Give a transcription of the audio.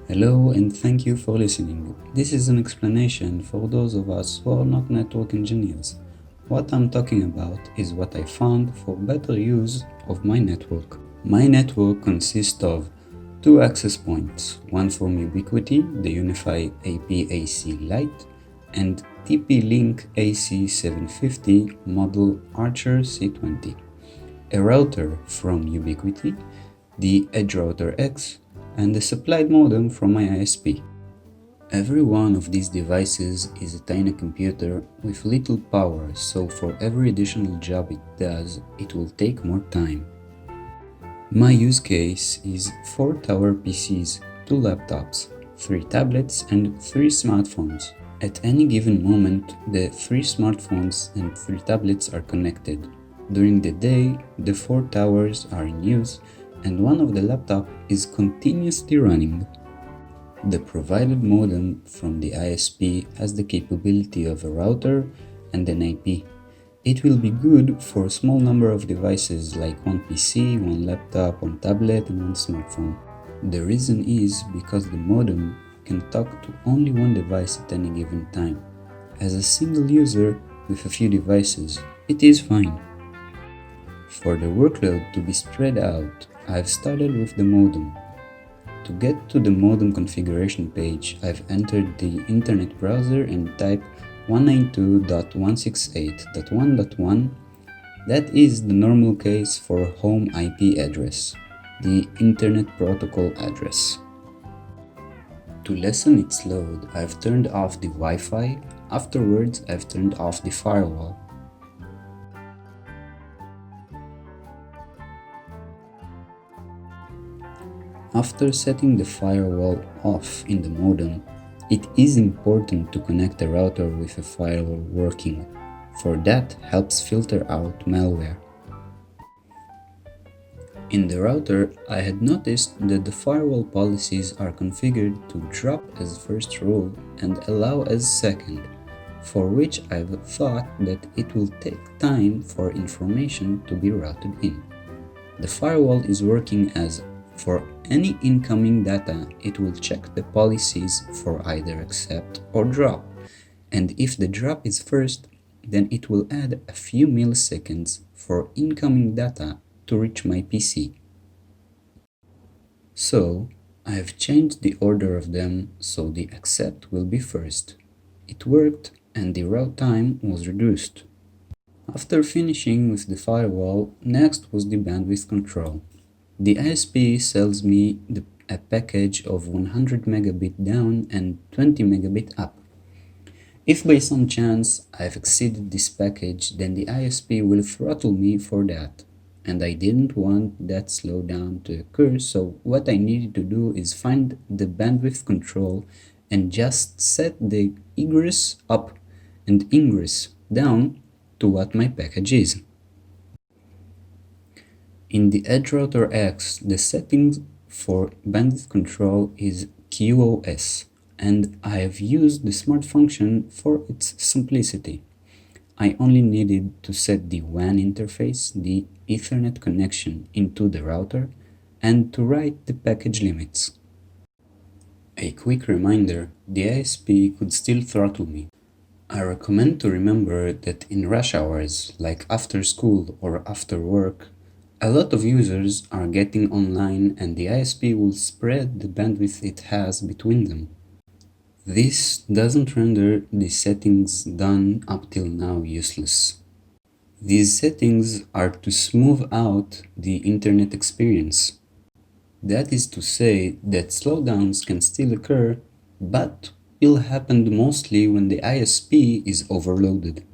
Hello and thank you for listening. This is an explanation for those of us who are not network engineers. What I'm talking about is what I found for better use of my network. My network consists of two access points, one from Ubiquiti, the Unify AP-AC Lite, and TP-Link AC750 model Archer C20. A router from Ubiquiti, the Edge Router X, and a supplied modem from my ISP. Every one of these devices is a tiny computer with little power, so for every additional job it does, it will take more time. My use case is 4 tower PCs, 2 laptops, 3 tablets and 3 smartphones. At any given moment, the 3 smartphones and 3 tablets are connected. During the day, the 4 towers are in use and one of the laptop is continuously running. The provided modem from the ISP has the capability of a router and an IP. It will be good for a small number of devices like one PC, one laptop, one tablet and one smartphone. The reason is because the modem can talk to only one device at any given time. As a single user with a few devices, it is fine. For the workload to be spread out, I've started with the modem. To get to the modem configuration page, I've entered the internet browser and typed 192.168.1.1. That is the normal case for home IP address, the Internet Protocol address. To lessen its load, I've turned off the Wi-Fi. Afterwards, I've turned off the firewall. After setting the firewall off in the modem, it is important to connect the router with a firewall working, for that helps filter out malware. In the router, I had noticed that the firewall policies are configured to drop as first rule and allow as second, for which I've thought that it will take time for information to be routed in. The firewall is working as for any incoming data, it will check the policies for either accept or drop, and if the drop is first, then it will add a few milliseconds for incoming data to reach my PC. So, I have changed the order of them so the accept will be first. It worked and the route time was reduced. After finishing with the firewall, next was the bandwidth control. The ISP sells me a package of 100 megabit down and 20 megabit up. If by some chance I've exceeded this package, then the ISP will throttle me for that. And I didn't want that slowdown to occur, so what I needed to do is find the bandwidth control and just set the egress up and ingress down to what my package is. In the Edge Router X, the settings for bandwidth control is QoS, and I have used the smart function for its simplicity. I only needed to set the WAN interface, the Ethernet connection into the router, and to write the package limits. A quick reminder, the ISP could still throttle me. I recommend to remember that in rush hours, like after school or after work, a lot of users are getting online and the ISP will spread the bandwidth it has between them. This doesn't render the settings done up till now useless. These settings are to smooth out the internet experience. That is to say that slowdowns can still occur, but will happen mostly when the ISP is overloaded.